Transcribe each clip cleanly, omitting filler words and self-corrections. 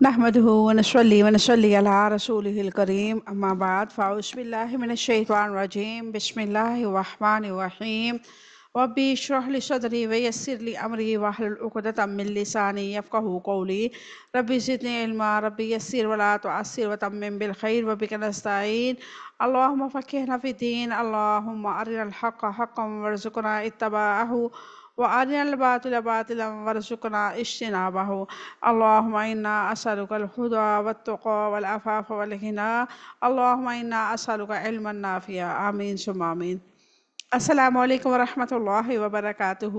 نحمده ونصلي ونصلي على رسوله الكريم أما بعد فأعوذ بالله من الشيطان الرجيم بسم الله الرحمن الرحيم ربي اشرح لي صدري ويسر لي أمري واحلل عقدة من لساني يفقهوا قولي ربي زدني علما ربي يسر ولا تعسر وتمم بالخير وبك نستعين اللهم فقهنا في الدين اللهم أرنا الحق حقا وارزقنا اتباعه وأرنا الباطل باطلا وارزقنا اجتنابه اللهم إنا أسألك الهدى والتقى والعفاف والغنى اللهم إنا أسألك علما نافعا آمین ثم آمین۔ السلام علیکم ورحمۃ اللہ وبرکاتہ۔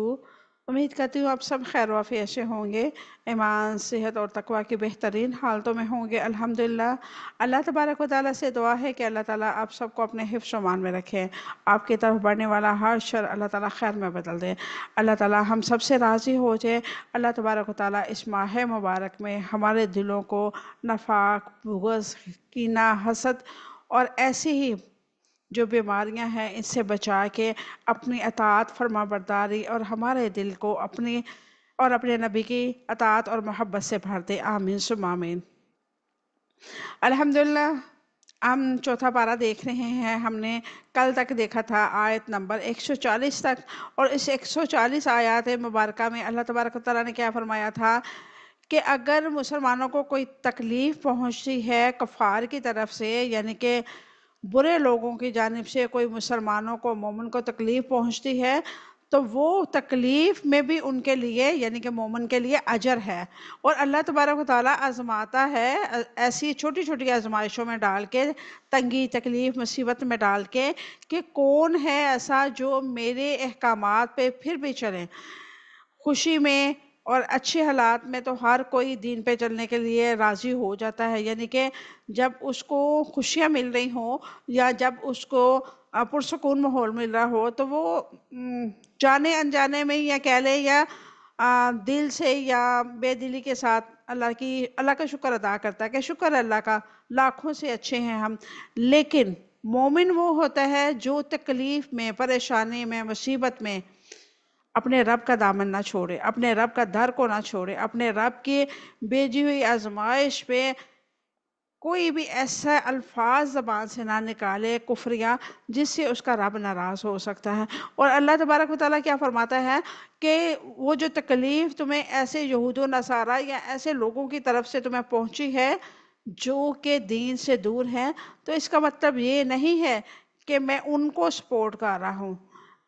امید کرتی ہوں آپ سب خیر وافیت سے ہوں گے، ایمان، صحت اور تقوی کی بہترین حالتوں میں ہوں گے الحمدللہ۔ اللہ تبارک و تعالیٰ سے دعا ہے کہ اللہ تعالیٰ آپ سب کو اپنے حفظ و امان میں رکھے، آپ کی طرف بڑھنے والا ہر شر اللہ تعالیٰ خیر میں بدل دے، اللہ تعالیٰ ہم سب سے راضی ہو جائے۔ اللہ تبارک و تعالیٰ اس ماہ مبارک میں ہمارے دلوں کو نفاق، بغض، کینہ، حسد اور ایسی ہی جو بیماریاں ہیں ان سے بچا کے اپنی اطاعت، فرما برداری اور ہمارے دل کو اپنے نبی کی اطاعت اور محبت سے بھر دے، آمین ثم آمین۔ الحمدللہ ہم چوتھا پارہ دیکھ رہے ہیں۔ ہم نے کل تک دیکھا تھا آیت نمبر 140 تک، اور اس 140 آیات مبارکہ میں اللہ تبارک و تعالیٰ نے کیا فرمایا تھا کہ اگر مسلمانوں کو کوئی تکلیف پہنچتی ہے کفار کی طرف سے، یعنی کہ برے لوگوں کی جانب سے کوئی مسلمانوں کو، مومن کو تکلیف پہنچتی ہے، تو وہ تکلیف میں بھی ان کے لیے یعنی کہ مومن کے لیے اجر ہے، اور اللہ تبارک و تعالیٰ آزماتا ہے ایسی چھوٹی چھوٹی آزمائشوں میں ڈال کے، تنگی، تکلیف، مصیبت میں ڈال کے کہ کون ہے ایسا جو میرے احکامات پہ پھر بھی چلے۔ خوشی میں اور اچھے حالات میں تو ہر کوئی دین پہ چلنے کے لیے راضی ہو جاتا ہے، یعنی کہ جب اس کو خوشیاں مل رہی ہوں یا جب اس کو پرسکون ماحول مل رہا ہو تو وہ جانے انجانے میں یا کہہ لے یا دل سے یا بے دلی کے ساتھ اللہ کا شکر ادا کرتا ہے کہ شکر اللہ کا، لاکھوں سے اچھے ہیں ہم۔ لیکن مومن وہ ہوتا ہے جو تکلیف میں، پریشانی میں، مصیبت میں اپنے رب کا دامن نہ چھوڑے، اپنے رب کا در کو نہ چھوڑے، اپنے رب کی بھیجی ہوئی آزمائش پہ کوئی بھی ایسا الفاظ زبان سے نہ نکالے کفریہ جس سے اس کا رب ناراض ہو سکتا ہے۔ اور اللہ تبارک و تعالیٰ کیا فرماتا ہے کہ وہ جو تکلیف تمہیں ایسے یہود و نصارہ یا ایسے لوگوں کی طرف سے تمہیں پہنچی ہے جو کہ دین سے دور ہیں، تو اس کا مطلب یہ نہیں ہے کہ میں ان کو سپورٹ کر رہا ہوں۔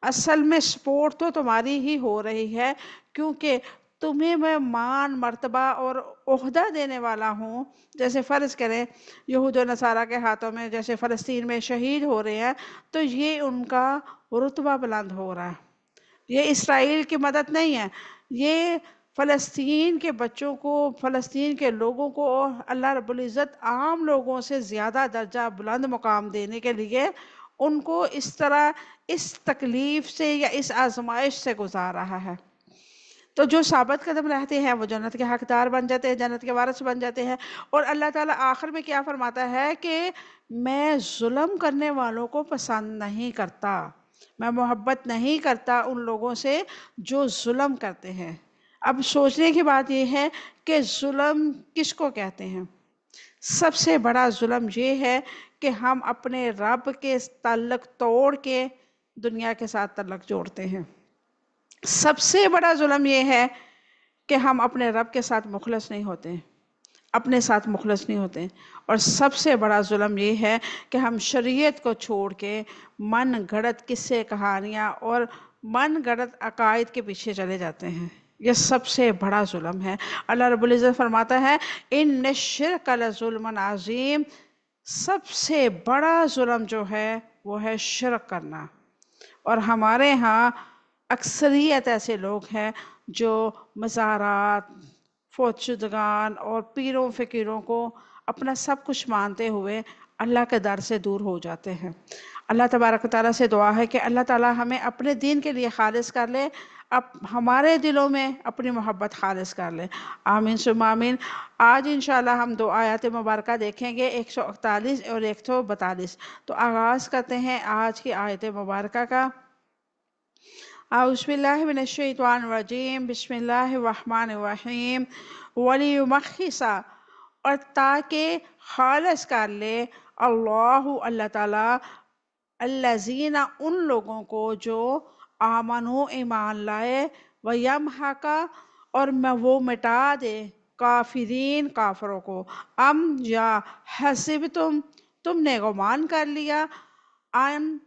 اصل میں سپورٹ تو تمہاری ہی ہو رہی ہے، کیونکہ تمہیں میں مان، مرتبہ اور عہدہ دینے والا ہوں۔ جیسے فرض کریں یہود و نصارہ کے ہاتھوں میں جیسے فلسطین میں شہید ہو رہے ہیں، تو یہ ان کا رتبہ بلند ہو رہا ہے۔ یہ اسرائیل کی مدد نہیں ہے، یہ فلسطین کے بچوں کو، فلسطین کے لوگوں کو اللہ رب العزت عام لوگوں سے زیادہ درجہ بلند مقام دینے کے لیے ان کو اس طرح اس تکلیف سے یا اس آزمائش سے گزار رہا ہے۔ تو جو ثابت قدم رہتے ہیں وہ جنت کے حقدار بن جاتے ہیں، جنت کے وارث بن جاتے ہیں۔ اور اللہ تعالیٰ آخر میں کیا فرماتا ہے کہ میں ظلم کرنے والوں کو پسند نہیں کرتا، میں محبت نہیں کرتا ان لوگوں سے جو ظلم کرتے ہیں۔ اب سوچنے کی بات یہ ہے کہ ظلم کس کو کہتے ہیں؟ سب سے بڑا ظلم یہ ہے کہ ہم اپنے رب کے تعلق توڑ کے دنیا کے ساتھ تعلق جوڑتے ہیں۔ سب سے بڑا ظلم یہ ہے کہ ہم اپنے رب کے ساتھ مخلص نہیں ہوتے، اپنے ساتھ مخلص نہیں ہوتے۔ اور سب سے بڑا ظلم یہ ہے کہ ہم شریعت کو چھوڑ کے من گھڑت قصے، کہانیاں اور من گھڑت عقائد کے پیچھے چلے جاتے ہیں۔ یہ سب سے بڑا ظلم ہے۔ اللہ رب العزت فرماتا ہے ان الشرک لظلم عظیم، سب سے بڑا ظلم جو ہے وہ ہے شرک کرنا۔ اور ہمارے ہاں اکثریت ایسے لوگ ہیں جو مزارات، فوت شدگان اور پیروں فقیروں کو اپنا سب کچھ مانتے ہوئے اللہ کے در سے دور ہو جاتے ہیں۔ اللہ تبارک و تعالیٰ سے دعا ہے کہ اللہ تعالیٰ ہمیں اپنے دین کے لیے خالص کر لے، اب ہمارے دلوں میں اپنی محبت خالص کر لے، آمین ثم آمین۔ آج انشاءاللہ ہم دو آیات مبارکہ دیکھیں گے، 141 اور 142۔ تو آغاز کرتے ہیں آج کی آیت مبارکہ کا۔ اعوذ باللہ من الشیطان الرجیم بسم اللہ الرحمن الرحیم۔ وَلِيُمَحِّصَ اور تاکہ خالص کر لے اللہ تعالیٰ الذین ان لوگوں کو جو آمنو ایمان لائے ویمحقا اور وہ مٹا دے کافرین کافروں کو یا حسبتم تم نے گمان کر لیا ان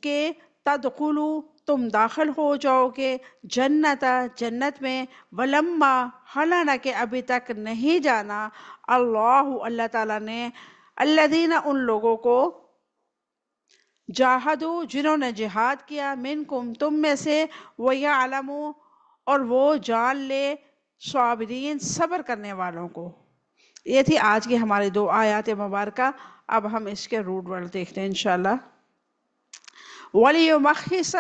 کہ تدخلو تم داخل ہو جاؤ گے جنت میں ولما حالانکہ ابھی تک نہیں جانا اللہ تعالیٰ نے الذین ان لوگوں کو جاہدو جنہوں نے جہاد کیا منکم تم میں سے وَيَعْلَمُ اور وہ جان لے صابرین صبر کرنے والوں کو۔ یہ تھی آج کی ہماری 2 آیات مبارکہ۔ اب ہم اس کے روٹ ورڈ دیکھتے ہیں انشاءاللہ۔ وَلِيُمَخِّصَ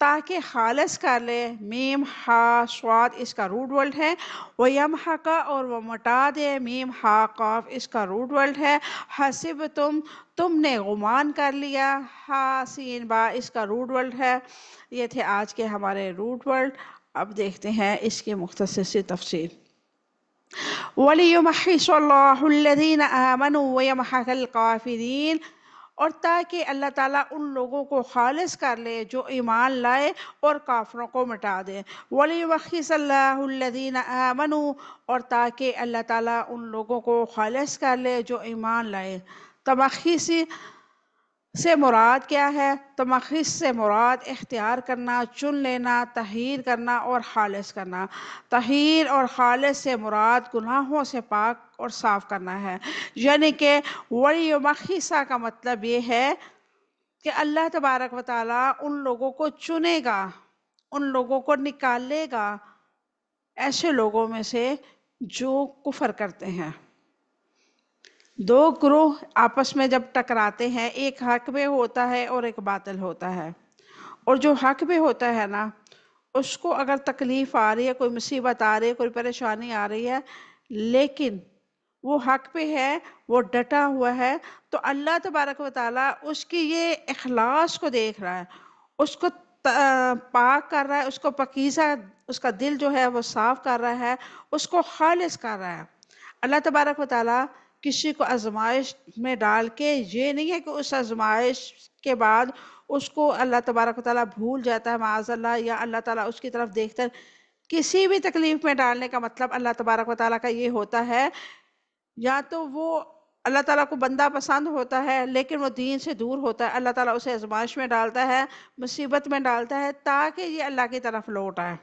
تاکہ خالص کر لے میم ہا صاد اس کا روٹ ورڈ ہے، وَيَمْحَقَ اور وہ مٹا دے میم ہا قاف اس کا روٹ ورڈ ہے، حسبتم تم نے گمان کر لیا، ہا سین با اس کا روٹ ورڈ ہے۔ یہ تھے آج کے ہمارے روٹ ورڈ۔ اب دیکھتے ہیں اس کی مختصر سی تفصیل۔ وَلِيُمَحِّصَ اللَّهُ الَّذِينَ آمَنُوا وَيَمْحَقَ الْكَافِرِينَ اور تاکہ اللہ تعالیٰ ان لوگوں کو خالص کر لے جو ایمان لائے اور کافروں کو مٹا دے۔ وَلِيُمَحِّصَ اللَّهُ الَّذِينَ آمَنُوا اور تاکہ اللہ تعالیٰ ان لوگوں کو خالص کر لے جو ایمان لائے۔ تمخیص سے مراد کیا ہے؟ تمخیص سے مراد اختیار کرنا، چن لینا، تحریر کرنا اور خالص کرنا۔ تحریر اور خالص سے مراد گناہوں سے پاک اور صاف کرنا ہے، یعنی کہ وَلِيُمَحِّصَ کا مطلب یہ ہے کہ اللہ تبارک و تعالیٰ ان لوگوں کو چنے گا، ان لوگوں کو نکالے گا ایسے لوگوں میں سے جو کفر کرتے ہیں۔ 2 گروہ آپس میں جب ٹکراتے ہیں، ایک حق پہ ہوتا ہے اور ایک باطل ہوتا ہے، اور جو حق پہ ہوتا ہے نا اس کو اگر تکلیف آ رہی ہے، کوئی مصیبت آ رہی ہے، کوئی پریشانی آ رہی ہے، لیکن وہ حق پہ ہے، وہ ڈٹا ہوا ہے، تو اللہ تبارک و تعالیٰ اس کی یہ اخلاص کو دیکھ رہا ہے، اس کو پاک کر رہا ہے، اس کو پاکیزہ، اس کا دل جو ہے وہ صاف کر رہا ہے، اس کو خالص کر رہا ہے۔ اللہ تبارک و تعالیٰ کسی کو آزمائش میں ڈال کے یہ نہیں ہے کہ اس آزمائش کے بعد اس کو اللہ تبارک و تعالیٰ بھول جاتا ہے معاذ اللہ، یا اللہ تعالیٰ اس کی طرف دیکھتا ہے۔ کسی بھی تکلیف میں ڈالنے کا مطلب اللہ تبارک و تعالیٰ کا یہ ہوتا ہے، یا تو وہ اللہ تعالیٰ کو بندہ پسند ہوتا ہے لیکن وہ دین سے دور ہوتا ہے، اللہ تعالیٰ اسے آزمائش میں ڈالتا ہے، مصیبت میں ڈالتا ہے تاکہ یہ اللہ کی طرف لوٹ آئے۔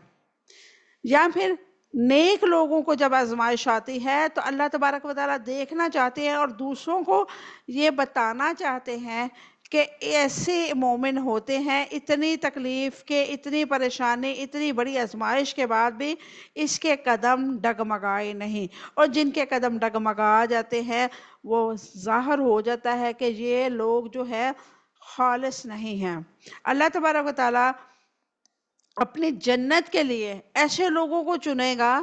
یا پھر نیک لوگوں کو جب آزمائش آتی ہے تو اللہ تبارک و تعالیٰ دیکھنا چاہتے ہیں اور دوسروں کو یہ بتانا چاہتے ہیں کہ ایسے مومن ہوتے ہیں، اتنی تکلیف کے، اتنی پریشانی، اتنی بڑی آزمائش کے بعد بھی اس کے قدم ڈگمگائے نہیں، اور جن کے قدم ڈگمگا جاتے ہیں وہ ظاہر ہو جاتا ہے کہ یہ لوگ جو ہے خالص نہیں ہیں۔ اللہ تبارک و تعالیٰ اپنی جنت کے لیے ایسے لوگوں کو چنے گا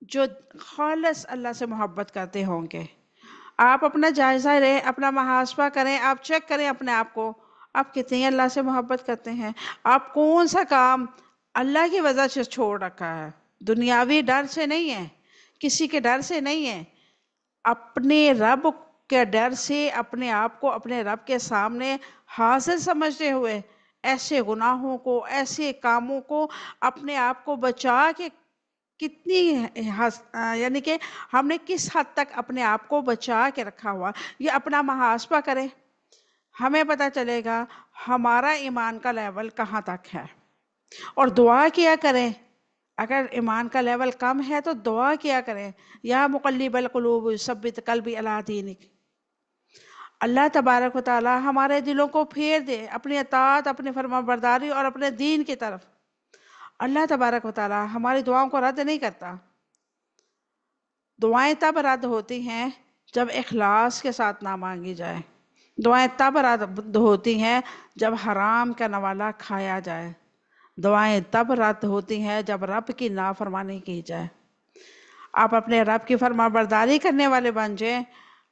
جو خالص اللہ سے محبت کرتے ہوں گے۔ آپ اپنا جائزہ لیں، اپنا محاسبہ کریں، آپ چیک کریں اپنے آپ کو، آپ کتنی اللہ سے محبت کرتے ہیں، آپ کون سا کام اللہ کی وجہ سے چھوڑ رکھا ہے، دنیاوی ڈر سے نہیں ہے، کسی کے ڈر سے نہیں ہے، اپنے رب کے ڈر سے اپنے آپ کو اپنے رب کے سامنے حاضر سمجھتے ہوئے ایسے گناہوں کو، ایسے کاموں کو اپنے آپ کو بچا کے کتنی یعنی کہ ہم نے کس حد تک اپنے آپ کو بچا کے رکھا ہوا، یہ اپنا محاسبہ کریں، ہمیں پتہ چلے گا ہمارا ایمان کا لیول کہاں تک ہے۔ اور دعا کیا کریں، اگر ایمان کا لیول کم ہے تو دعا کیا کریں، یا مقلب القلوب ثبت قلبی علی دینک۔ اللہ تبارک و تعالی ہمارے دلوں کو پھیر دے اپنی اطاعت، اپنی فرما برداری اور اپنے دین کی طرف۔ اللہ تبارک و تعالی ہماری دعاؤں کو رد نہیں کرتا۔ دعائیں تب رد ہوتی ہیں جب اخلاص کے ساتھ نہ مانگی جائے، دعائیں تب رد ہوتی ہیں جب حرام کا نوالا کھایا جائے، دعائیں تب رد ہوتی ہیں جب رب کی نافرمانی کی جائے۔ آپ اپنے رب کی فرما برداری کرنے والے بن جائیں،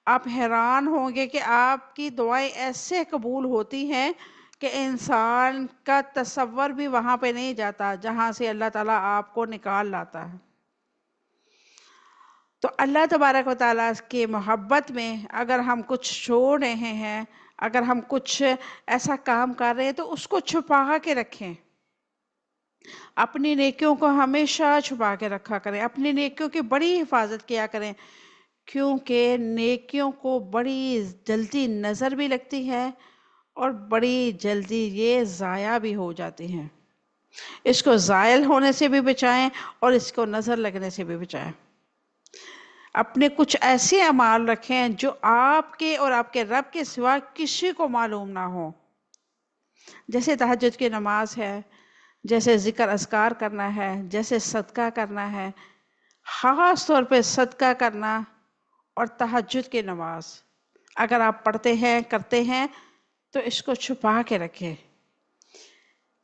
آپ حیران ہوں گے کہ آپ کی دعائیں ایسے قبول ہوتی ہیں کہ انسان کا تصور بھی وہاں پہ نہیں جاتا جہاں سے اللہ تعالیٰ آپ کو نکال لاتا ہے۔ تو اللہ تبارک و تعالیٰ کی محبت میں اگر ہم کچھ چھوڑ رہے ہیں، اگر ہم کچھ ایسا کام کر رہے ہیں تو اس کو چھپا کے رکھیں، اپنی نیکیوں کو ہمیشہ چھپا کے رکھا کریں، اپنی نیکیوں کی بڑی حفاظت کیا کریں، کیونکہ نیکیوں کو بڑی جلدی نظر بھی لگتی ہے اور بڑی جلدی یہ ضائع بھی ہو جاتی ہیں۔ اس کو زائل ہونے سے بھی بچائیں اور اس کو نظر لگنے سے بھی بچائیں۔ اپنے کچھ ایسے اعمال رکھیں جو آپ کے اور آپ کے رب کے سوا کسی کو معلوم نہ ہو، جیسے تہجد کی نماز ہے، جیسے ذکر اذکار کرنا ہے، جیسے صدقہ کرنا ہے، خاص طور پہ صدقہ کرنا اور تہجد کی نماز اگر آپ پڑھتے ہیں کرتے ہیں تو اس کو چھپا کے رکھیں،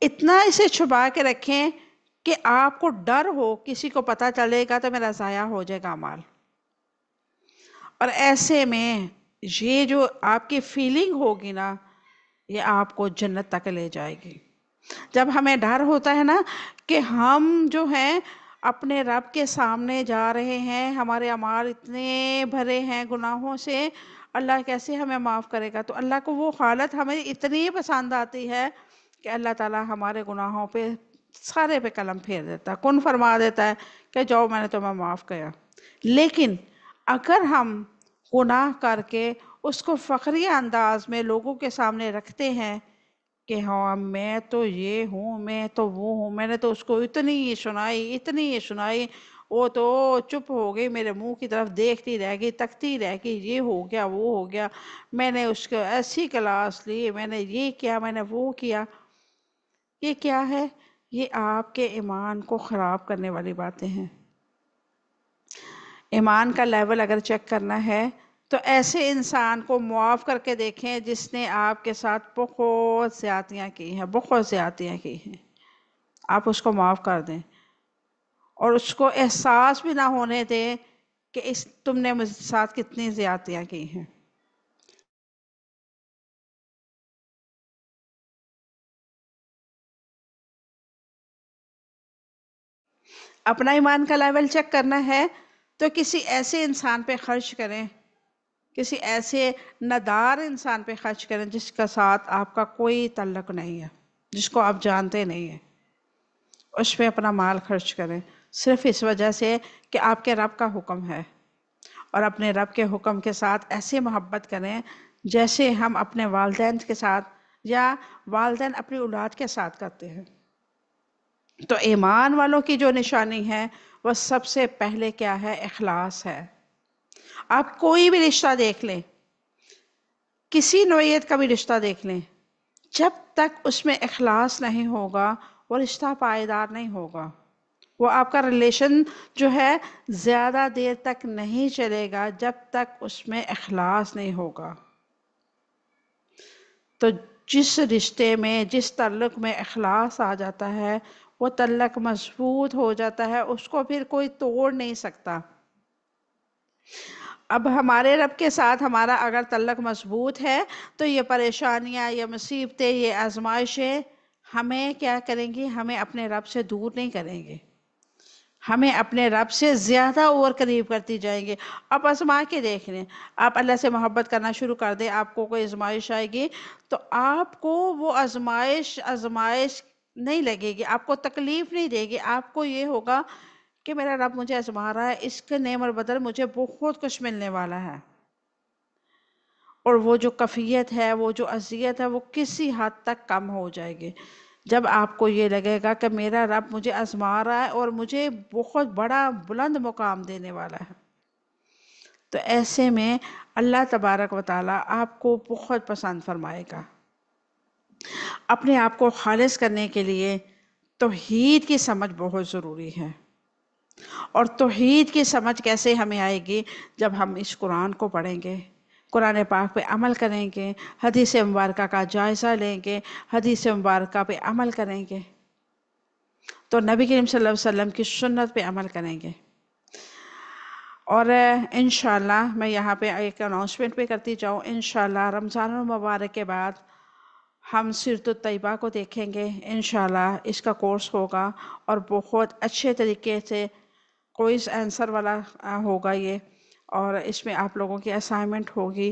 اتنا اسے چھپا کے رکھیں کہ آپ کو ڈر ہو کسی کو پتہ چلے گا تو میرا ضائع ہو جائے گا اعمال۔ اور ایسے میں یہ جو آپ کی فیلنگ ہوگی نا، یہ آپ کو جنت تک لے جائے گی۔ جب ہمیں ڈر ہوتا ہے نا کہ ہم جو ہیں اپنے رب کے سامنے جا رہے ہیں، ہمارے اعمال اتنے بھرے ہیں گناہوں سے، اللہ کیسے ہمیں معاف کرے گا؟ تو اللہ کو وہ حالت ہمیں اتنی پسند آتی ہے کہ اللہ تعالیٰ ہمارے گناہوں پہ سارے پہ قلم پھیر دیتا ہے، کن فرما دیتا ہے کہ جاؤ میں نے تمہیں معاف کیا۔ لیکن اگر ہم گناہ کر کے اس کو فخری انداز میں لوگوں کے سامنے رکھتے ہیں کہ ہاں میں تو یہ ہوں، میں تو وہ ہوں، میں نے تو اس کو اتنی یہ سنائی، وہ تو چپ ہو گئی، میرے منہ کی طرف دیکھتی رہ گئی، تکتی رہ گئی، یہ ہو گیا وہ ہو گیا، میں نے اس کو ایسی کلاس لی، میں نے یہ کیا، میں نے وہ کیا۔ یہ کیا ہے؟ یہ آپ کے ایمان کو خراب کرنے والی باتیں ہیں۔ ایمان کا لیول اگر چیک کرنا ہے تو ایسے انسان کو معاف کر کے دیکھیں جس نے آپ کے ساتھ بہت زیادتیاں کی ہیں، بہت زیادتیاں کی ہیں، آپ اس کو معاف کر دیں اور اس کو احساس بھی نہ ہونے دیں کہ تم نے مجھ ساتھ کتنی زیادتیاں کی ہیں۔ اپنا ایمان کا لیول چیک کرنا ہے تو کسی ایسے انسان پہ خرچ کریں، کسی ایسے ندار انسان پہ خرچ کریں جس کا ساتھ آپ کا کوئی تعلق نہیں ہے، جس کو آپ جانتے نہیں ہیں، اس پہ اپنا مال خرچ کریں، صرف اس وجہ سے کہ آپ کے رب کا حکم ہے، اور اپنے رب کے حکم کے ساتھ ایسے محبت کریں جیسے ہم اپنے والدین کے ساتھ یا والدین اپنی اولاد کے ساتھ کرتے ہیں۔ تو ایمان والوں کی جو نشانی ہے وہ سب سے پہلے کیا ہے؟ اخلاص ہے۔ آپ کوئی بھی رشتہ دیکھ لیں، کسی نوعیت کا بھی رشتہ دیکھ لیں، جب تک اس میں اخلاص نہیں ہوگا وہ رشتہ پائیدار نہیں ہوگا، وہ آپ کا ریلیشن جو ہے زیادہ دیر تک نہیں چلے گا جب تک اس میں اخلاص نہیں ہوگا۔ تو جس رشتے میں، جس تعلق میں اخلاص آ جاتا ہے وہ تعلق مضبوط ہو جاتا ہے، اس کو پھر کوئی توڑ نہیں سکتا۔ اب ہمارے رب کے ساتھ ہمارا اگر تعلق مضبوط ہے تو یہ پریشانیاں، یہ مصیبتیں، یہ آزمائشیں ہمیں کیا کریں گی؟ ہمیں اپنے رب سے دور نہیں کریں گے، ہمیں اپنے رب سے زیادہ اور قریب کرتی جائیں گے۔ آپ آزما کے دیکھ لیں، آپ اللہ سے محبت کرنا شروع کر دیں، آپ کو کوئی آزمائش آئے گی تو آپ کو وہ آزمائش نہیں لگے گی، آپ کو تکلیف نہیں دے گی، آپ کو یہ ہوگا کہ میرا رب مجھے آزما رہا ہے، اس کے نعم بدل مجھے بہت کچھ ملنے والا ہے، اور وہ جو کفیت ہے، وہ جو اذیت ہے، وہ کسی حد تک کم ہو جائے گی جب آپ کو یہ لگے گا کہ میرا رب مجھے آزما رہا ہے اور مجھے بہت بڑا بلند مقام دینے والا ہے۔ تو ایسے میں اللہ تبارک و تعالیٰ آپ کو بہت پسند فرمائے گا۔ اپنے آپ کو خالص کرنے کے لیے توحید کی سمجھ بہت ضروری ہے، اور توحید کی سمجھ کیسے ہمیں آئے گی؟ جب ہم اس قرآن کو پڑھیں گے، قرآن پاک پہ عمل کریں گے، حدیث مبارکہ کا جائزہ لیں گے، حدیث مبارکہ پہ عمل کریں گے، تو نبی کریم صلی اللہ علیہ وسلم کی سنت پہ عمل کریں گے۔ اور انشاءاللہ میں یہاں پہ ایک اناؤنسمنٹ پہ کرتی جاؤں، انشاءاللہ رمضان المبارک کے بعد ہم سیرت الطیبہ کو دیکھیں گے، انشاءاللہ اس کا کورس ہوگا اور بہت اچھے طریقے سے کوئز آنسر والا ہوگا یہ، اور اس میں آپ لوگوں کی اسائنمنٹ ہوگی.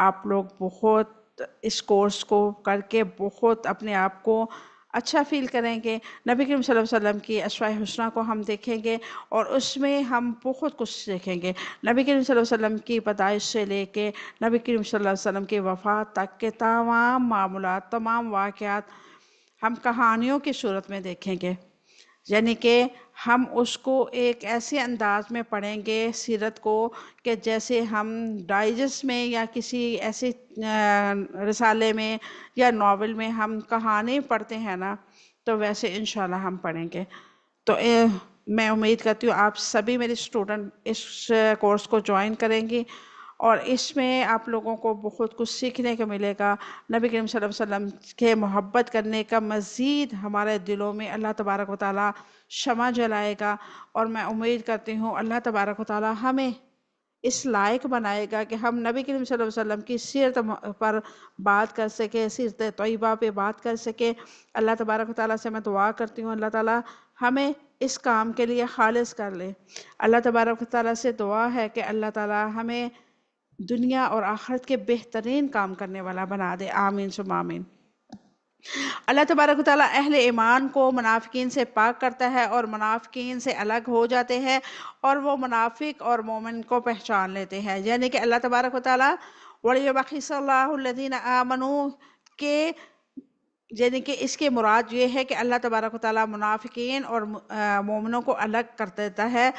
آپ لوگ بہت اس کورس کو کر کے بہت اپنے آپ کو اچھا فیل کریں گے. نبی کریم صلی اللہ علیہ وسلم کی اسماء حسنہ کو ہم دیکھیں گے اور اس میں ہم بہت کچھ سیکھیں گے. نبی کریم صلی اللہ علیہ وسلم کی پیدائش سے لے کے نبی کریم صلی اللہ علیہ وسلم کی وفات تک کے تمام معاملات، تمام واقعات ہم کہانیوں کی صورت میں دیکھیں گے. یعنی کہ ہم اس کو ایک ایسے انداز میں پڑھیں گے سیرت کو کہ جیسے ہم ڈائجسٹ میں یا کسی ایسے رسالے میں یا ناول میں ہم کہانی پڑھتے ہیں نا، تو ویسے انشاءاللہ ہم پڑھیں گے. تو میں امید کرتی ہوں آپ سبھی میرے اسٹوڈنٹ اس کورس کو جوائن کریں گی، اور اس میں آپ لوگوں کو بہت کچھ سیکھنے کو ملے گا. نبی کریم صلی اللہ علیہ وسلم کے محبت کرنے کا مزید ہمارے دلوں میں اللہ تبارک و تعالی شمع جلائے گا. اور میں امید کرتی ہوں اللہ تبارک و تعالی ہمیں اس لائق بنائے گا کہ ہم نبی کریم صلی اللہ علیہ وسلم کی سیرت پر بات کر سکے، سیرت طیبہ پہ بات کر سکے. اللہ تبارک و تعالیٰ سے میں دعا کرتی ہوں اللہ تعالیٰ ہمیں اس کام کے لیے خالص کر لے. اللہ تبارک و تعالیٰ سے دعا ہے کہ اللہ تعالیٰ ہمیں دنیا اور آخرت کے بہترین کام کرنے والا بنا دے. آمین ثم آمین. اللہ تبارک و تعالیٰ اہل ایمان کو منافقین سے پاک کرتا ہے اور منافقین سے الگ ہو جاتے ہیں، اور وہ منافق اور مومن کو پہچان لیتے ہیں. یعنی کہ اللہ تبارک و تعالیٰ وَلِيُمَحِّصَ اللَّهُ الَّذِينَ آمَنُوا کے یعنی کہ اس کے مراد یہ ہے کہ اللہ تبارک و تعالیٰ منافقین اور مومنوں کو الگ کر دیتا ہے،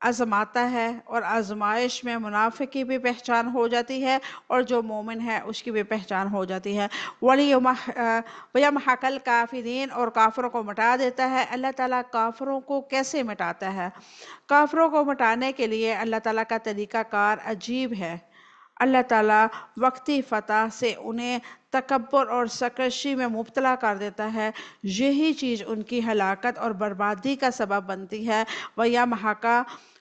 آزماتا ہے، اور آزمائش میں منافق کی بھی پہچان ہو جاتی ہے اور جو مومن ہے اس کی بھی پہچان ہو جاتی ہے. وَيَمْحَقَ الْكَافِرِينَ اور کافروں کو مٹا دیتا ہے. اللہ تعالیٰ کافروں کو کیسے مٹاتا ہے؟ کافروں کو مٹانے کے لیے اللہ تعالیٰ کا طریقہ کار عجیب ہے. اللہ تعالیٰ وقتی فتح سے انہیں تکبر اور سرکشی میں مبتلا کر دیتا ہے. یہی چیز ان کی ہلاکت اور بربادی کا سبب بنتی ہے. وَيَمْحَقَ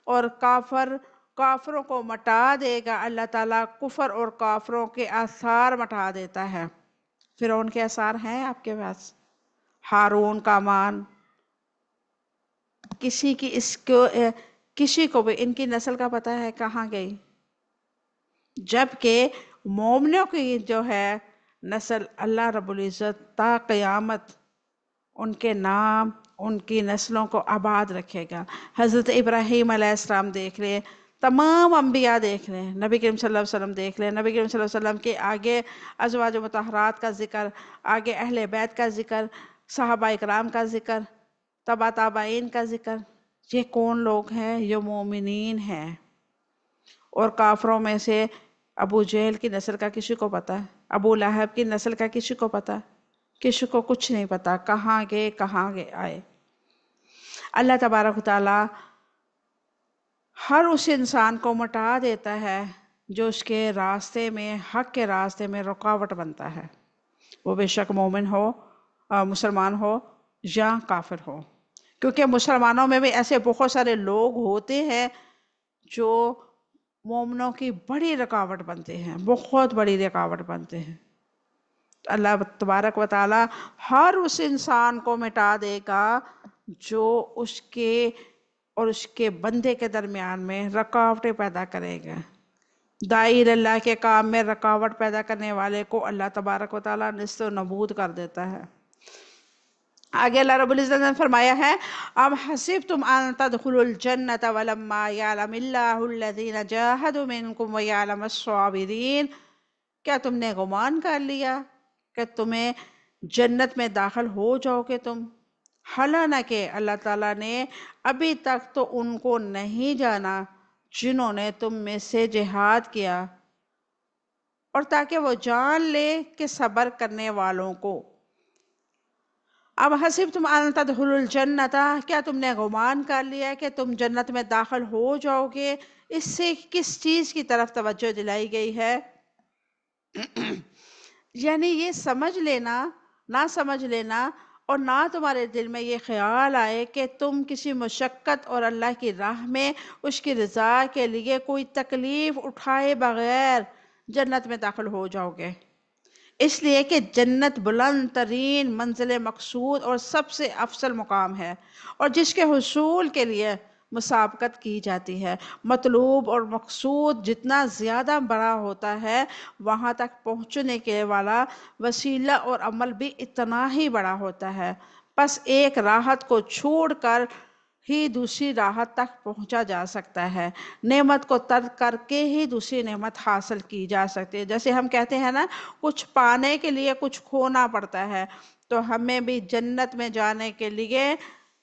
اور کافروں کو مٹا دے گا. اللہ تعالیٰ کفر اور کافروں کے آثار مٹا دیتا ہے. فرعون کے آثار ہیں آپ کے پاس؟ ہارون، کامان، کسی کو بھی ان کی نسل کا پتہ ہے کہاں گئی؟ جبکہ مومنوں کی جو ہے نسل اللہ رب العزت تا قیامت ان کے نام، ان کی نسلوں کو آباد رکھے گا. حضرت ابراہیم علیہ السلام دیکھ لیں، تمام انبیاء دیکھ لیں، نبی کریم صلی اللہ علیہ وسلم دیکھ لیں، نبی کریم صلی اللہ علیہ وسلم کے آگے ازواج مطہرات کا ذکر، آگے اہل بیت کا ذکر، صحابہ اکرام کا ذکر، تبع تابعین کا ذکر. یہ کون لوگ ہیں؟ یہ مومنین ہیں. اور کافروں میں سے ابو جہل کی نسل کا کسی کو پتہ ہے؟ ابو لہب کی نسل کا کسی کو پتہ ہے؟ کسی کو کچھ نہیں پتا. کہاں گئے آئے. اللہ تبارک و تعالیٰ ہر اس انسان کو مٹا دیتا ہے جو اس کے راستے میں، حق کے راستے میں رکاوٹ بنتا ہے، وہ بے شک مومن ہو، مسلمان ہو یا کافر ہو. کیونکہ مسلمانوں میں بھی ایسے بہت سارے لوگ ہوتے ہیں جو مومنوں کی بڑی رکاوٹ بنتے ہیں، بہت بڑی رکاوٹ بنتے ہیں. اللہ تبارک و تعالیٰ ہر اس انسان کو مٹا دے گا جو اس کے اور اس کے بندے کے درمیان میں رکاوٹیں پیدا کرے گا. داعی اللہ کے کام میں رکاوٹ پیدا کرنے والے کو اللہ تبارک و تعالیٰ نیست و نابود کر دیتا ہے. آگے اللہ رب العزت نے فرمایا ہے ام حسبتم ان تدخلوا الجنة ولما يعلم الله الذين جاهدوا منكم ويعلم الصابرين. کیا تم نے گمان کر لیا کہ تمہیں جنت میں داخل ہو جاؤ گے تم، حالانکہ اللہ تعالیٰ نے ابھی تک تو ان کو نہیں جانا جنہوں نے تم میں سے جہاد کیا، اور تاکہ وہ جان لے کہ صبر کرنے والوں کو. اب حسبتم ان تدخلوا الجنت، کیا تم نے گمان کر لیا کہ تم جنت میں داخل ہو جاؤ گے؟ اس سے کس چیز کی طرف توجہ دلائی گئی ہے؟ یعنی یہ سمجھ لینا، نہ سمجھ لینا، اور نہ تمہارے دل میں یہ خیال آئے کہ تم کسی مشقت اور اللہ کی راہ میں اس کی رضا کے لیے کوئی تکلیف اٹھائے بغیر جنت میں داخل ہو جاؤ گے. اس لیے کہ جنت بلند ترین منزل مقصود اور سب سے افضل مقام ہے، اور جس کے حصول کے لیے مسابقت کی جاتی ہے۔ مطلوب اور مقصود جتنا زیادہ بڑا ہوتا ہے وہاں تک پہنچنے کے والا وسیلہ اور عمل بھی اتنا ہی بڑا ہوتا ہے۔ بس ایک راحت کو چھوڑ کر ہی دوسری راحت تک پہنچا جا سکتا ہے، نعمت کو ترک کر کے ہی دوسری نعمت حاصل کی جا سکتی ہے۔ جیسے ہم کہتے ہیں نا، کچھ پانے کے لیے کچھ کھونا پڑتا ہے، تو ہمیں بھی جنت میں جانے کے لیے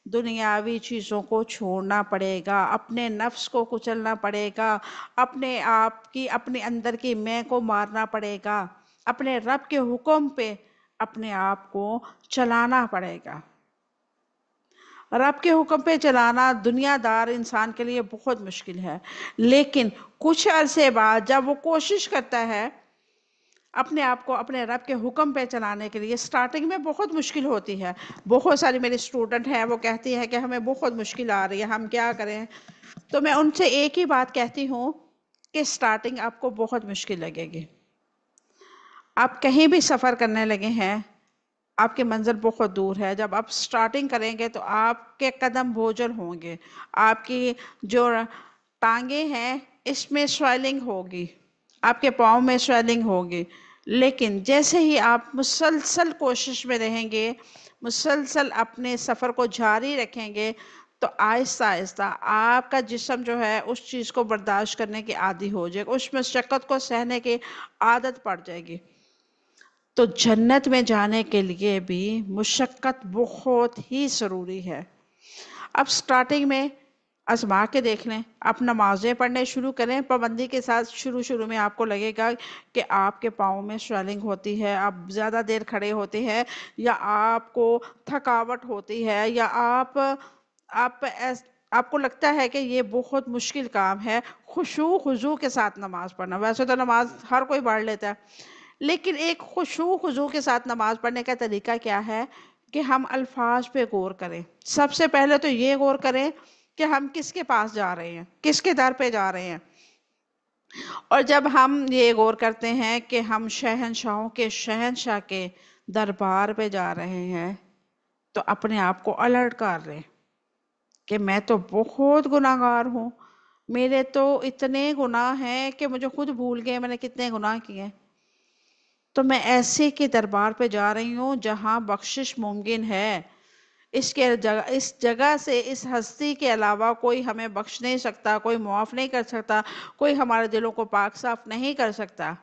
دنیاوی چیزوں کو چھوڑنا پڑے گا، اپنے نفس کو کچلنا پڑے گا، اپنے آپ کی اپنے اندر کی میں کو مارنا پڑے گا، اپنے رب کے حکم پہ اپنے آپ کو چلانا پڑے گا۔ رب کے حکم پہ چلانا دنیا دار انسان کے لیے بہت مشکل ہے، لیکن کچھ عرصے بعد جب وہ کوشش کرتا ہے اپنے آپ کو اپنے رب کے حکم پہ چلانے کے لیے، سٹارٹنگ میں بہت مشکل ہوتی ہے۔ بہت ساری میری اسٹوڈنٹ ہیں، وہ کہتی ہیں کہ ہمیں بہت مشکل آ رہی ہے، ہم کیا کریں؟ تو میں ان سے ایک ہی بات کہتی ہوں کہ سٹارٹنگ آپ کو بہت مشکل لگے گی۔ آپ کہیں بھی سفر کرنے لگے ہیں، آپ کی منزل بہت دور ہے، جب آپ سٹارٹنگ کریں گے تو آپ کے قدم بوجھل ہوں گے، آپ کی جو ٹانگیں ہیں اس میں سویلنگ ہوگی، آپ کے پاؤں میں سویلنگ ہوگی، لیکن جیسے ہی آپ مسلسل کوشش میں رہیں گے، مسلسل اپنے سفر کو جاری رکھیں گے، تو آہستہ آہستہ آپ کا جسم جو ہے اس چیز کو برداشت کرنے کی عادی ہو جائے گا، اس مشقت کو سہنے کی عادت پڑ جائے گی۔ تو جنت میں جانے کے لیے بھی مشقت بہت ہی ضروری ہے۔ اب سٹارٹنگ میں آزما کے دیکھ لیں، آپ نمازیں پڑھنے شروع کریں پابندی کے ساتھ۔ شروع میں آپ کو لگے گا کہ آپ کے پاؤں میں سویلنگ ہوتی ہے، آپ زیادہ دیر کھڑے ہوتے ہیں، یا آپ کو تھکاوٹ ہوتی ہے، یا آپ کو لگتا ہے کہ یہ بہت مشکل کام ہے خشوع خضوع کے ساتھ نماز پڑھنا۔ ویسے تو نماز ہر کوئی پڑھ لیتا ہے، لیکن ایک خشوع خضوع کے ساتھ نماز پڑھنے کا طریقہ کیا ہے کہ ہم الفاظ پہ غور کریں۔ سب سے پہلے تو یہ غور کریں کہ ہم کس کے پاس جا رہے ہیں، کس کے در پہ جا رہے ہیں۔ اور جب ہم یہ غور کرتے ہیں کہ ہم شہنشاہوں کے شہنشاہ کے دربار پہ جا رہے ہیں، تو اپنے آپ کو الرٹ کر لیں کہ میں تو بہت گناہگار ہوں، میرے تو اتنے گناہ ہیں کہ مجھے خود بھول گئے میں نے کتنے گناہ کیے ہیں۔ تو میں ایسے کے دربار پہ جا رہی ہوں جہاں بخشش ممکن ہے۔ اس جگہ سے، اس ہستی کے علاوہ کوئی ہمیں بخش نہیں سکتا، کوئی معاف نہیں کر سکتا، کوئی ہمارے دلوں کو پاک صاف نہیں کر سکتا۔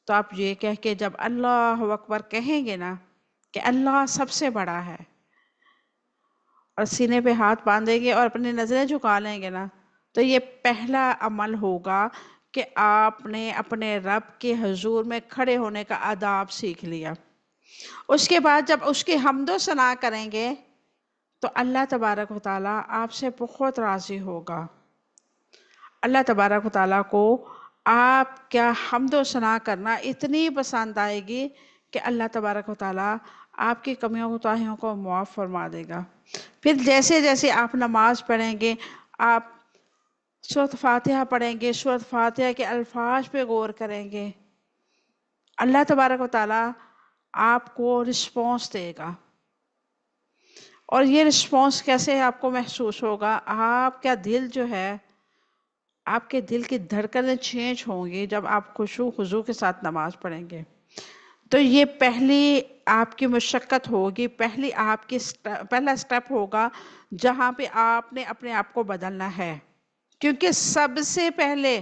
تو آپ یہ کہہ کے جب اللہ اکبر کہیں گے نا کہ اللہ سب سے بڑا ہے، اور سینے پہ ہاتھ باندھیں گے اور اپنی نظریں جھکا لیں گے نا، تو یہ پہلا عمل ہوگا کہ آپ نے اپنے رب کے حضور میں کھڑے ہونے کا آداب سیکھ لیا۔ اس کے بعد جب اس کی حمد و ثنا کریں گے تو اللہ تبارک و تعالیٰ آپ سے بہت راضی ہوگا۔ اللہ تبارک و تعالیٰ کو آپ کیا حمد و ثنا کرنا اتنی پسند آئے گی کہ اللہ تبارک و تعالیٰ آپ کی کمیوں کوتاہیوں کو معاف فرما دے گا۔ پھر جیسے جیسے آپ نماز پڑھیں گے، آپ سورۃ فاتحہ پڑھیں گے، سورۃ فاتحہ کے الفاظ پہ غور کریں گے، اللہ تبارک و تعالیٰ آپ کو رسپانس دے گا۔ اور یہ رسپانس کیسے آپ کو محسوس ہوگا؟ آپ کا دل جو ہے، آپ کے دل کی دھڑکنیں چینج ہوں گی جب آپ خشوع خضوع کے ساتھ نماز پڑھیں گے۔ تو یہ پہلی آپ کی مشقت ہوگی، پہلا سٹیپ ہوگا جہاں پہ آپ نے اپنے آپ کو بدلنا ہے، کیونکہ سب سے پہلے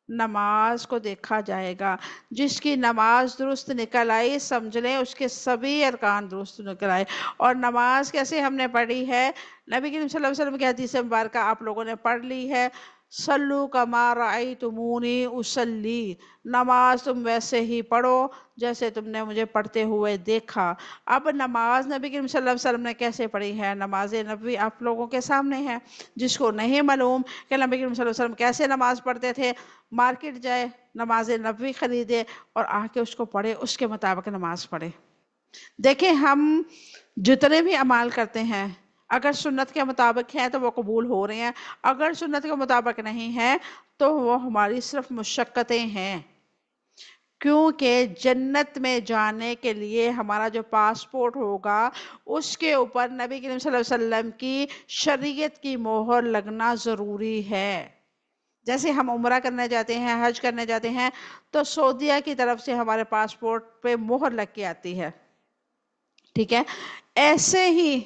نماز کو دیکھا جائے گا۔ جس کی نماز درست نکل آئی، سمجھ لیں اس کے سبھی ارکان درست نکل آئے۔ اور نماز کیسے ہم نے پڑھی ہے؟ نبی کریم صلی اللہ علیہ وسلم کی حدیث مبارکہ آپ لوگوں نے پڑھ لی ہے، صلو کما رأیتمونی اصلی، نماز تم ویسے ہی پڑھو جیسے تم نے مجھے پڑھتے ہوئے دیکھا۔ اب نماز نبی کریم صلی اللہ علیہ وسلم نے کیسے پڑھی ہے؟ نماز نبوی آپ لوگوں کے سامنے ہے۔ جس کو نہیں معلوم کہ نبی کریم صلی اللہ علیہ وسلم کیسے نماز پڑھتے تھے، مارکیٹ جائے، نماز نبوی خریدے اور آ کے اس کو پڑھے، اس کے مطابق نماز پڑھے۔ دیکھیں ہم جتنے بھی اعمال کرتے ہیں، اگر سنت کے مطابق ہیں تو وہ قبول ہو رہے ہیں، اگر سنت کے مطابق نہیں ہیں تو وہ ہماری صرف مشقتیں ہیں۔ کیونکہ جنت میں جانے کے لیے ہمارا جو پاسپورٹ ہوگا اس کے اوپر نبی کریم صلی اللہ علیہ وسلم کی شریعت کی مہر لگنا ضروری ہے۔ جیسے ہم عمرہ کرنے جاتے ہیں، حج کرنے جاتے ہیں، تو سعودیہ کی طرف سے ہمارے پاسپورٹ پہ مہر لگ کے آتی ہے، ٹھیک ہے؟ ایسے ہی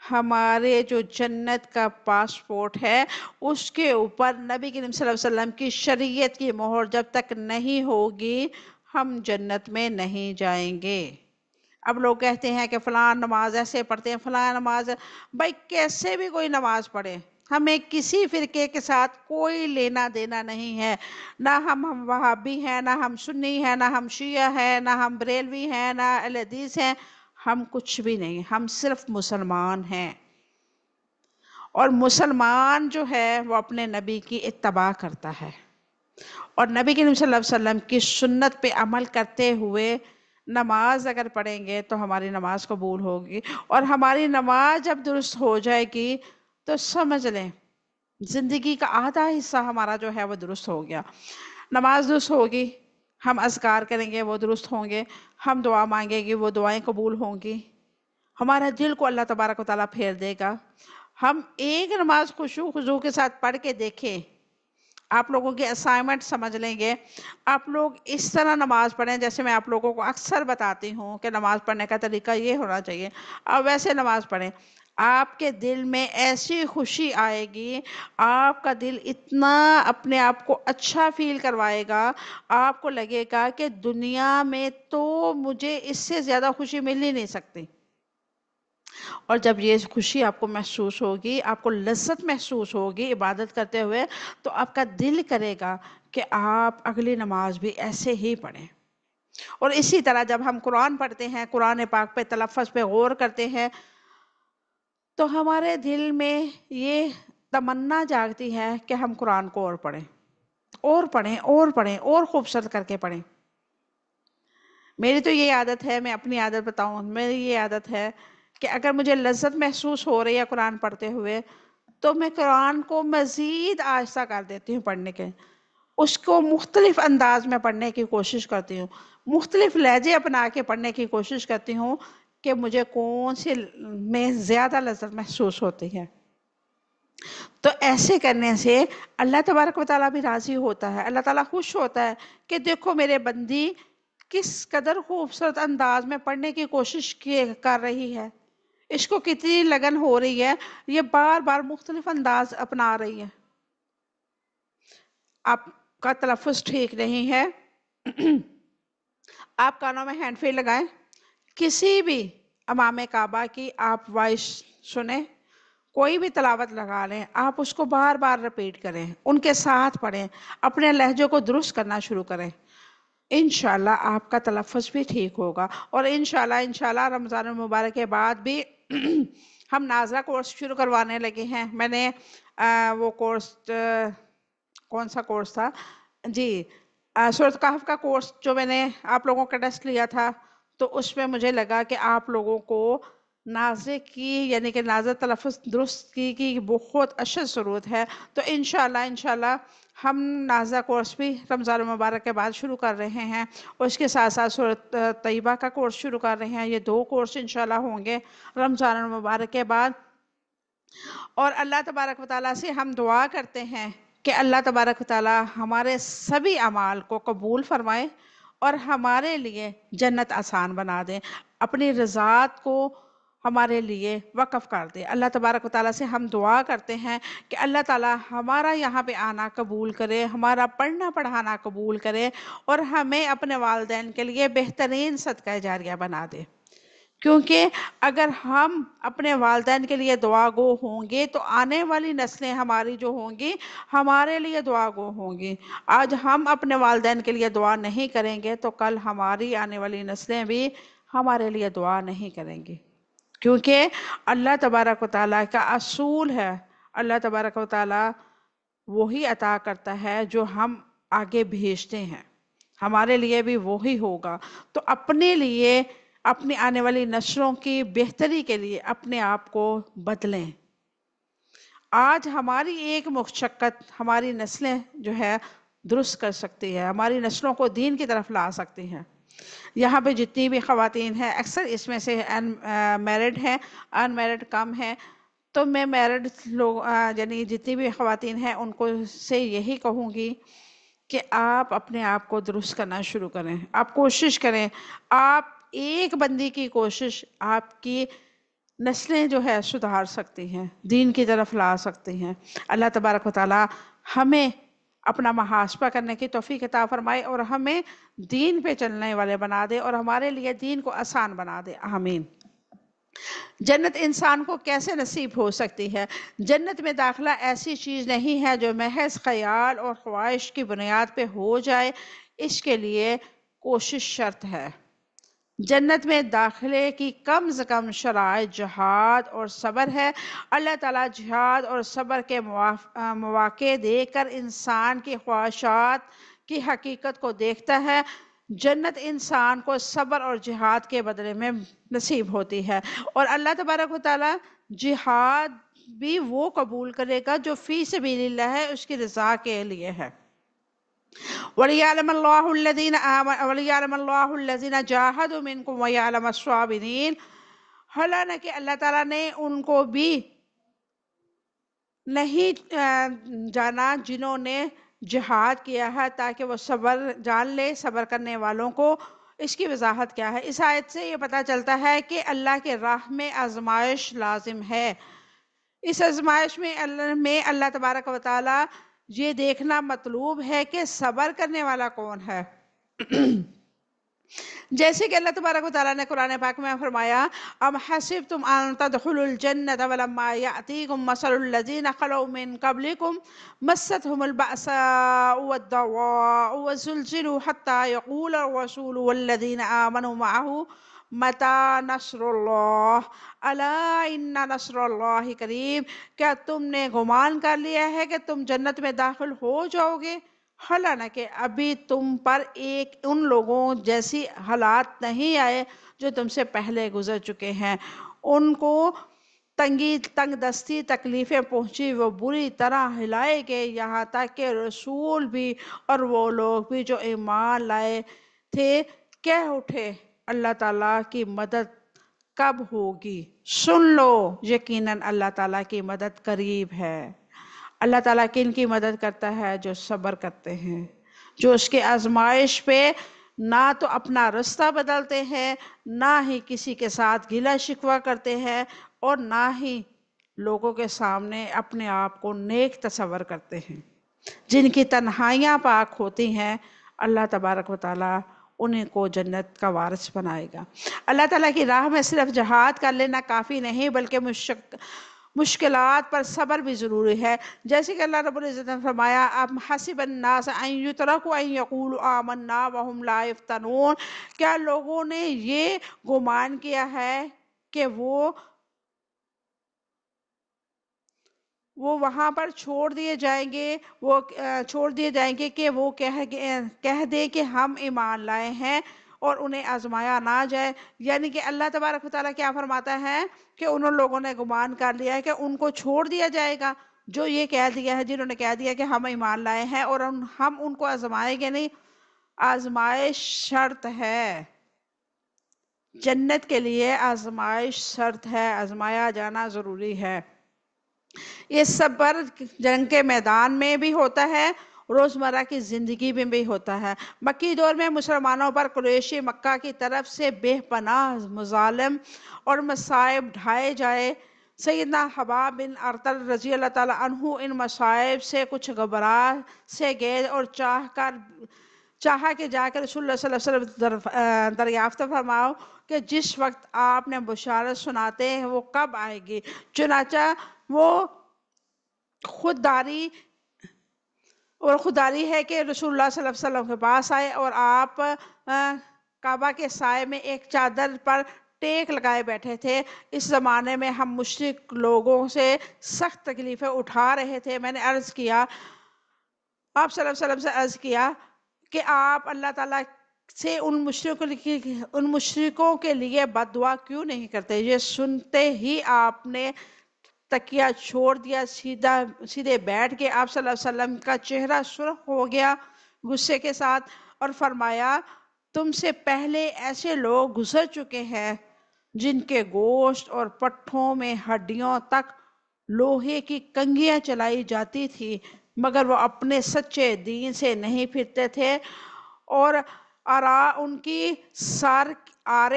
ہمارے جو جنت کا پاسپورٹ ہے اس کے اوپر نبی کریم صلی اللہ علیہ وسلم کی شریعت کی مہر جب تک نہیں ہوگی ہم جنت میں نہیں جائیں گے۔ اب لوگ کہتے ہیں کہ فلاں نماز ایسے پڑھتے ہیں، فلاں نماز، بھائی کیسے بھی کوئی نماز پڑھے، ہمیں کسی فرقے کے ساتھ کوئی لینا دینا نہیں ہے، نہ ہم وہابی ہیں، نہ ہم سنی ہیں، نہ ہم شیعہ ہیں، نہ ہم بریلوی ہیں، نہ اہل حدیث ہیں، ہم کچھ بھی نہیں، ہم صرف مسلمان ہیں۔ اور مسلمان جو ہے وہ اپنے نبی کی اتباع کرتا ہے، اور نبی کریم صلی اللہ علیہ وسلم کی سنت پہ عمل کرتے ہوئے نماز اگر پڑھیں گے تو ہماری نماز قبول ہوگی، اور ہماری نماز جب درست ہو جائے گی تو سمجھ لیں زندگی کا آدھا حصہ ہمارا جو ہے وہ درست ہو گیا۔ نماز درست ہوگی، ہم اذکار کریں گے وہ درست ہوں گے، ہم دعا مانگیں گے وہ دعائیں قبول ہوں گی، ہمارا دل کو اللہ تبارک و تعالیٰ پھیر دے گا۔ ہم ایک نماز خشوع خضوع کے ساتھ پڑھ کے دیکھیں، آپ لوگوں کی اسائنمنٹ سمجھ لیں گے، آپ لوگ اس طرح نماز پڑھیں جیسے میں آپ لوگوں کو اکثر بتاتی ہوں کہ نماز پڑھنے کا طریقہ یہ ہونا چاہیے، اب ویسے نماز پڑھیں، آپ کے دل میں ایسی خوشی آئے گی، آپ کا دل اتنا اپنے آپ کو اچھا فیل کروائے گا، آپ کو لگے گا کہ دنیا میں تو مجھے اس سے زیادہ خوشی مل ہی نہیں سکتی۔ اور جب یہ خوشی آپ کو محسوس ہوگی، آپ کو لذت محسوس ہوگی عبادت کرتے ہوئے، تو آپ کا دل کرے گا کہ آپ اگلی نماز بھی ایسے ہی پڑھیں۔ اور اسی طرح جب ہم قرآن پڑھتے ہیں، قرآن پاک پہ تلفظ پہ غور کرتے ہیں، تو ہمارے دل میں یہ تمنا جاگتی ہے کہ ہم قرآن کو اور پڑھیں، اور پڑھیں، اور پڑھیں، اور خوبصورت کر کے پڑھیں۔ میری تو یہ عادت ہے، میں اپنی عادت بتاؤں، میری یہ عادت ہے کہ اگر مجھے لذت محسوس ہو رہی ہے قرآن پڑھتے ہوئے تو میں قرآن کو مزید آہستہ کر دیتی ہوں پڑھنے کے، اس کو مختلف انداز میں پڑھنے کی کوشش کرتی ہوں، مختلف لہجے اپنا کے پڑھنے کی کوشش کرتی ہوں کہ مجھے کون سی میں زیادہ لذت محسوس ہوتی ہے۔ تو ایسے کرنے سے اللہ تبارک و تعالیٰ بھی راضی ہوتا ہے، اللہ تعالیٰ خوش ہوتا ہے کہ دیکھو میرے بندی کس قدر خوبصورت انداز میں پڑھنے کی کوشش کر رہی ہے، اس کو کتنی لگن ہو رہی ہے، یہ بار بار مختلف انداز اپنا رہی ہے۔ آپ کا تلفظ ٹھیک نہیں ہے، آپ کانوں میں ہینڈ فری لگائیں، کسی بھی امام کعبہ کی آپ وائس سنیں، کوئی بھی تلاوت لگا لیں، آپ اس کو بار بار رپیٹ کریں، ان کے ساتھ پڑھیں، اپنے لہجے کو درست کرنا شروع کریں، انشاءاللہ آپ کا تلفظ بھی ٹھیک ہوگا۔ اور انشاءاللہ رمضان المبارک کے بعد بھی ہم نازلہ کورس شروع کروانے لگے ہیں۔ میں نے وہ کورس کون سا کورس تھا جی، سورۃ کہف کا کورس جو میں نے آپ لوگوں کا ٹیسٹ لیا تھا، تو اس میں مجھے لگا کہ آپ لوگوں کو نازے کی یعنی کہ نازہ تلفظ درست کی بہت اشد ضرورت ہے۔ تو انشاءاللہ ہم نازہ کورس بھی رمضان المبارک کے بعد شروع کر رہے ہیں، اور اس کے ساتھ ساتھ سورۃ طیبہ کا کورس شروع کر رہے ہیں۔ یہ 2 کورس انشاءاللہ ہوں گے رمضان المبارک کے بعد۔ اور اللہ تبارک و تعالیٰ سے ہم دعا کرتے ہیں کہ اللہ تبارک و تعالیٰ ہمارے سبھی اعمال کو قبول فرمائے اور ہمارے لیے جنت آسان بنا دے، اپنی رضاعت کو ہمارے لیے وقف کر دے۔ اللہ تبارک و تعالیٰ سے ہم دعا کرتے ہیں کہ اللہ تعالیٰ ہمارا یہاں پہ آنا قبول کرے، ہمارا پڑھنا پڑھانا قبول کرے، اور ہمیں اپنے والدین کے لیے بہترین صدقہ جاریہ بنا دے۔ کیونکہ اگر ہم اپنے والدین کے لیے دعا گو ہوں گے تو آنے والی نسلیں ہماری جو ہوں گی ہمارے لیے دعا گو ہوں گی۔ آج ہم اپنے والدین کے لیے دعا نہیں کریں گے تو کل ہماری آنے والی نسلیں بھی ہمارے لیے دعا نہیں کریں گی، کیونکہ اللہ تبارک و تعالیٰ کا اصول ہے، اللہ تبارک و تعالیٰ وہی عطا کرتا ہے جو ہم آگے بھیجتے ہیں، ہمارے لیے بھی وہی ہوگا۔ تو اپنے لیے، اپنی آنے والی نسلوں کی بہتری کے لیے اپنے آپ کو بدلیں۔ آج ہماری ایک مشقت ہماری نسلیں جو ہے درست کر سکتی ہے، ہماری نسلوں کو دین کی طرف لا سکتی ہیں۔ یہاں پہ جتنی بھی خواتین ہیں اکثر اس میں سے میرڈ ہیں، ان میرڈ کم ہیں، تو میں میرڈ لوگ یعنی جتنی بھی خواتین ہیں ان کو سے یہی کہوں گی کہ آپ اپنے آپ کو درست کرنا شروع کریں، آپ کوشش کریں، آپ ایک بندی کی کوشش آپ کی نسلیں جو ہے سدھار سکتی ہیں، دین کی طرف لا سکتی ہیں۔ اللہ تبارک و تعالی ہمیں اپنا محاسبہ کرنے کی توفیق عطا فرمائے اور ہمیں دین پہ چلنے والے بنا دے اور ہمارے لیے دین کو آسان بنا دے، آمین۔ جنت انسان کو کیسے نصیب ہو سکتی ہے؟ جنت میں داخلہ ایسی چیز نہیں ہے جو محض خیال اور خواہش کی بنیاد پہ ہو جائے، اس کے لیے کوشش شرط ہے۔ جنت میں داخلے کی کم از کم شرائط جہاد اور صبر ہے۔ اللہ تعالیٰ جہاد اور صبر کے مواقع دے کر انسان کی خواہشات کی حقیقت کو دیکھتا ہے۔ جنت انسان کو صبر اور جہاد کے بدلے میں نصیب ہوتی ہے، اور اللہ تبارک و تعالیٰ جہاد بھی وہ قبول کرے گا جو فی سبیل اللہ ہے، اس کی رضا کے لیے ہے۔ وَلِيَعْلَمَ اللَّهُ الَّذِينَ جَاهَدُوا مِنكُمْ وَيَعْلَمَ الصَّابِرِينَ۔ حالانکہ اللہ تعالیٰ نے ان کو بھی نہیں جانا جنہوں نے جہاد کیا ہے، تاکہ وہ صبر جان لے صبر کرنے والوں کو۔ اس کی وضاحت کیا ہے؟ اس آیت سے یہ پتہ چلتا ہے کہ اللہ کے راہ میں آزمائش لازم ہے۔ اس آزمائش میں اللہ تبارک و تعالیٰ یہ دیکھنا مطلوب ہے کہ صبر کرنے والا کون ہے۔ جیسے کہ اللہ تبارک و تعالیٰ نے قرآن پاک میں فرمایا، ام حسبتم ان تدخلوا الجنة ولما يأتيكم مثل الذين خلوا من قبلكم مستهم البأساء والضراء وزلزلوا حتى يقول الرسول والذين آمنوا معه متى نصر اللہ الا ان نصر اللہ قریب۔ کیا تم نے گمان کر لیا ہے کہ تم جنت میں داخل ہو جاؤ گے، حالانکہ ابھی تم پر ان لوگوں جیسی حالات نہیں آئے جو تم سے پہلے گزر چکے ہیں۔ ان کو تنگ دستی تکلیفیں پہنچی، وہ بری طرح ہلائے گئے، یہاں تک کہ رسول بھی اور وہ لوگ بھی جو ایمان لائے تھے کہہ اٹھے، اللہ تعالیٰ کی مدد کب ہوگی؟ سن لو، یقیناً اللہ تعالیٰ کی مدد قریب ہے۔ اللہ تعالیٰ کن کی مدد کرتا ہے؟ جو صبر کرتے ہیں، جو اس کے آزمائش پہ نہ تو اپنا رستہ بدلتے ہیں، نہ ہی کسی کے ساتھ گلہ شکوہ کرتے ہیں، اور نہ ہی لوگوں کے سامنے اپنے آپ کو نیک تصور کرتے ہیں۔ جن کی تنہائیاں پاک ہوتی ہیں، اللہ تبارک و تعالیٰ انہیں کو جنت کا وارث بنائے گا۔ اللہ تعالیٰ کی راہ میں صرف جہاد کر لینا کافی نہیں، بلکہ مشکلات پر صبر بھی ضروری ہے۔ جیسے کہ اللہ رب العزت نے فرمایا، ام حسب الناس ان یترکوا ان یقولوا آمنا وہم لا یفتنون۔ کیا لوگوں نے یہ گمان کیا ہے کہ وہ وہاں پر چھوڑ دیے جائیں گے کہ وہ کہہ دے کہ ہم ایمان لائے ہیں اور انہیں آزمایا نہ جائے؟ یعنی کہ اللہ تبارک و تعالیٰ کیا فرماتا ہے کہ انہوں لوگوں نے گمان کر لیا ہے کہ ان کو چھوڑ دیا جائے گا، جو یہ کہہ دیا ہے، جنہوں نے کہہ دیا کہ ہم ایمان لائے ہیں اور ہم ان کو آزمائیں گے نہیں۔ آزمائش شرط ہے، جنت کے لیے آزمائش شرط ہے، آزمایا جانا ضروری ہے۔ یہ صبر جنگ کے میدان میں بھی ہوتا ہے، روزمرہ کی زندگی میں بھی ہوتا ہے۔ مکی دور میں مسلمانوں پر قریش مکہ کی طرف سے بے پناہ مظالم اور مصائب ڈھائے جائے۔ سیدنا حباب بن ارطل رضی اللہ تعالیٰ عنہ ان مصائب سے کچھ گھبرا سے گئے اور چاہا کہ جا کر رسول اللہ صلی اللہ علیہ وسلم دریافت فرماؤ کہ جس وقت آپ نے بشارت سناتے ہیں وہ کب آئے گی۔ چنانچہ وہ خودداری ہے کہ رسول اللہ صلی اللہ علیہ وسلم کے پاس آئے اور آپ کعبہ کے سائے میں ایک چادر پر ٹیک لگائے بیٹھے تھے۔ اس زمانے میں ہم مشرک لوگوں سے سخت تکلیفیں اٹھا رہے تھے۔ میں نے عرض کیا، آپ صلی اللہ علیہ وسلم سے عرض کیا کہ آپ اللہ تعالیٰ سے ان مشرکوں کے لیے بد دعا کیوں نہیں کرتے؟ یہ سنتے ہی آپ نے تکیہ چھوڑ دیا، سیدھے بیٹھ کے آپ صلی اللہ علیہ وسلم کا چہرہ سرخ ہو گیا غصے کے ساتھ، اور فرمایا تم سے پہلے ایسے لوگ گزر چکے ہیں جن کے گوشت اور پٹھوں میں ہڈیوں تک لوہے کی کنگھیاں چلائی جاتی تھی، مگر وہ اپنے سچے دین سے نہیں پھرتے تھے، اور آرے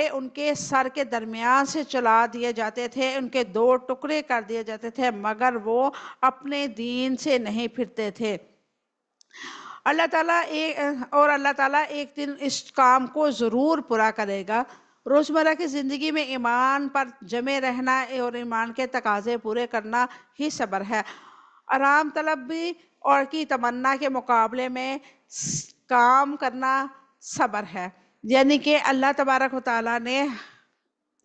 ان کے سر کے درمیان سے چلا دیے جاتے تھے، ان کے 2 ٹکڑے کر دیے جاتے تھے، مگر وہ اپنے دین سے نہیں پھرتے تھے۔ اللہ تعالیٰ ایک دن اس کام کو ضرور پورا کرے گا۔ روزمرہ کی زندگی میں ایمان پر جمے رہنا اور ایمان کے تقاضے پورے کرنا ہی صبر ہے۔ آرام طلبی اور کی تمنا کے مقابلے میں کام کرنا صبر ہے۔ یعنی کہ اللہ تبارک و تعالیٰ نے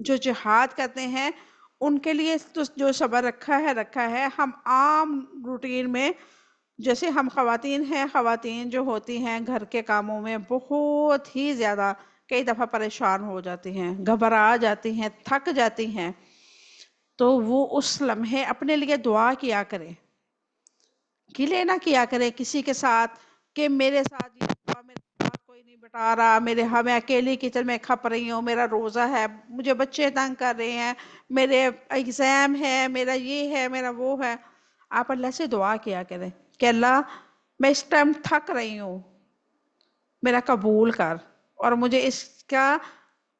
جو جہاد کرتے ہیں ان کے لیے جو صبر رکھا ہے۔ ہم عام روٹین میں جیسے ہم خواتین جو ہوتی ہیں گھر کے کاموں میں بہت ہی زیادہ کئی دفعہ پریشان ہو جاتی ہیں، گھبرا جاتی ہیں، تھک جاتی ہیں، تو وہ اس لمحے اپنے لیے دعا کیا کرے، گلے نہ کیا کرے کسی کے ساتھ کہ میرے ساتھ یہ ہوا، میرے ساتھ کوئی نہیں بٹا رہا، میں اکیلی کچن میں کھپ رہی ہوں، میرا روزہ ہے، مجھے بچے تنگ کر رہے ہیں، میرے ایگزام ہے، میرا یہ ہے، میرا وہ ہے۔ آپ اللہ سے دعا کیا کریں کہ اللہ میں اس ٹائم تھک رہی ہوں، میرا قبول کر، اور مجھے اس کا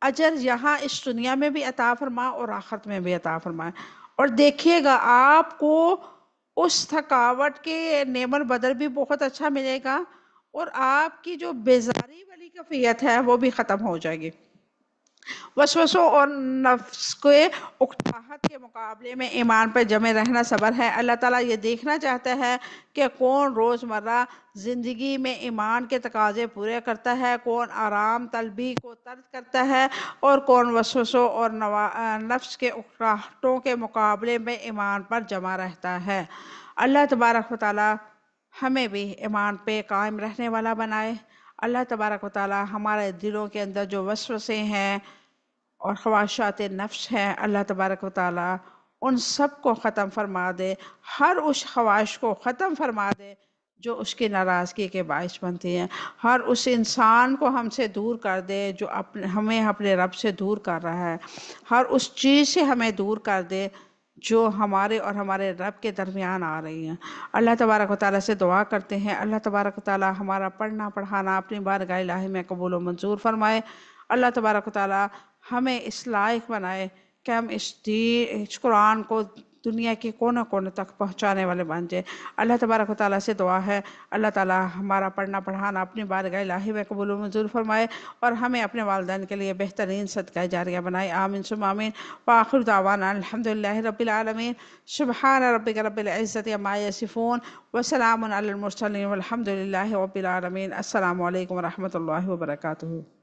اجر یہاں اس دنیا میں بھی عطا فرما اور آخرت میں بھی عطا فرمائے۔ اور دیکھیے گا آپ کو اس تھکاوٹ کے نعمت بدل بھی بہت اچھا ملے گا، اور آپ کی جو بیزاری والی کیفیت ہے وہ بھی ختم ہو جائے گی۔ وسوسوں اور نفس کے اکتاہٹ کے مقابلے میں ایمان پر جمے رہنا صبر ہے۔ اللہ تعالیٰ یہ دیکھنا چاہتا ہے کہ کون روزمرہ زندگی میں ایمان کے تقاضے پورے کرتا ہے، کون آرام طلبی کو ترک کرتا ہے، اور کون وسوسوں اور نفس کے اکتاہٹوں کے مقابلے میں ایمان پر جمع رہتا ہے۔ اللہ تبارک و تعالیٰ ہمیں بھی ایمان پہ قائم رہنے والا بنائے۔ اللہ تبارک و تعالیٰ ہمارے دلوں کے اندر جو وسوسے ہیں اور خواہشات نفس ہیں، اللہ تبارک و تعالیٰ ان سب کو ختم فرما دے، ہر اس خواہش کو ختم فرما دے جو اس کی ناراضگی کے باعث بنتی ہیں، ہر اس انسان کو ہم سے دور کر دے جو ہمیں اپنے رب سے دور کر رہا ہے، ہر اس چیز سے ہمیں دور کر دے جو ہمارے اور ہمارے رب کے درمیان آ رہی ہیں۔ اللہ تبارک و تعالیٰ سے دعا کرتے ہیں اللہ تبارک و تعالیٰ ہمارا پڑھنا پڑھانا اپنی بارگاہ الہی میں قبول و منظور فرمائے۔ اللہ تبارک و تعالیٰ ہمیں اس لائق بنائے کہ ہم اس قرآن کو دنیا کے کونے کونے تک پہنچانے والے بن جائے۔ اللہ تبارک و تعالیٰ سے دعا ہے اللہ تعالیٰ ہمارا پڑھنا پڑھانا اپنی بارگاہ الہی میں قبول و منظور فرمائے، اور ہمیں اپنے والدین کے لیے بہترین صدقہ جاریہ بنائے۔ آمین ثم آمین۔ وآخر دعوانا الحمدللہ رب العالمین۔ سبحان ربک رب العزت عما یصفون وسلام علی المرسلین والحمدللہ رب العالمین۔ السلام علیکم ورحمۃ اللہ وبرکاتہ۔